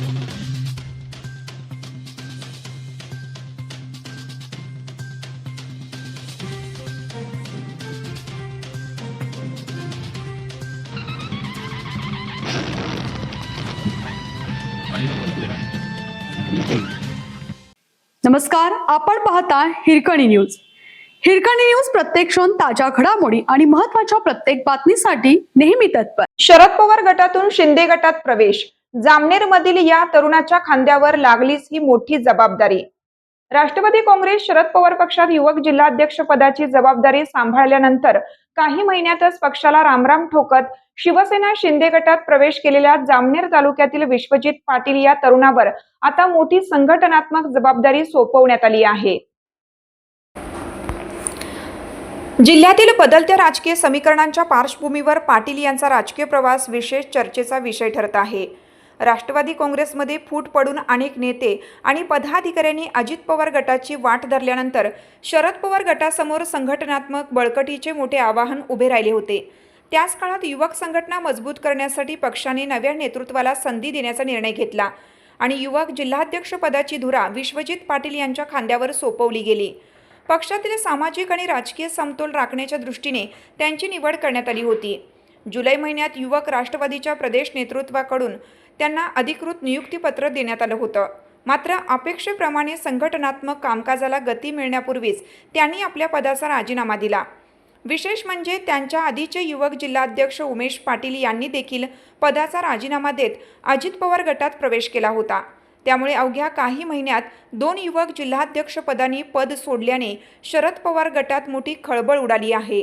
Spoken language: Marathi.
नमस्कार, आपण पाहता हिरकणी न्यूज. हिरकणी न्यूज प्रत्येक क्षण ताज्या घडामोडी आणि महत्त्वाच्या प्रत्येक बातमीसाठी नेहमी तत्पर. शरद पवार गटातून शिंदे गटात प्रवेश. जामनेर मधील या तरुणाच्या खांद्यावर लागलीच ही मोठी जबाबदारी. राष्ट्रवादी काँग्रेस शरद पवार पक्षात युवक जिल्हाध्यक्ष पदाची जबाबदारी सांभाळल्यानंतर काही महिन्यातच पक्षाला रामराम ठोकत शिवसेना शिंदे गटात प्रवेश केलेल्या जामनेर तालुक्यातील विश्वजित पाटील या तरुणावर आता मोठी संघटनात्मक जबाबदारी सोपवण्यात आली आहे. जिल्ह्यातील बदलत्या राजकीय समीकरणांच्या पार्श्वभूमीवर पाटील यांचा राजकीय प्रवास विशेष चर्चेचा विषय ठरत आहे. राष्ट्रवादी काँग्रेसमध्ये फूट पडून अनेक नेते आणि पदाधिकाऱ्यांनी अजित पवार गटाची वाट धरल्यानंतर शरद पवार गटासमोर संघटनात्मक बळकटीचे मोठे आवाहन उभे राहिले होते. त्याच काळात युवक संघटना मजबूत करण्यासाठी पक्षाने नव्या नेतृत्वाला संधी देण्याचा निर्णय घेतला आणि युवक जिल्हाध्यक्ष पदाची धुरा विश्वजित पाटील यांच्या खांद्यावर सोपवली गेली. पक्षातील सामाजिक आणि राजकीय समतोल राखण्याच्या दृष्टीने त्यांची निवड करण्यात आली होती. जुलै महिन्यात युवक राष्ट्रवादीच्या प्रदेश नेतृत्वाकडून त्यांना अधिकृत नियुक्तीपत्र देण्यात आलं होतं. मात्र अपेक्षेप्रमाणे संघटनात्मक कामकाजाला गती मिळण्यापूर्वीच त्यांनी आपल्या पदाचा राजीनामा दिला. विशेष म्हणजे त्यांच्या आधीचे युवक जिल्हाध्यक्ष उमेश पाटील यांनी देखील पदाचा राजीनामा देत अजित पवार गटात प्रवेश केला होता. त्यामुळे अवघ्या काही महिन्यात 2 युवक जिल्हाध्यक्षपदांनी पद सोडल्याने शरद पवार गटात मोठी खळबळ उडाली आहे.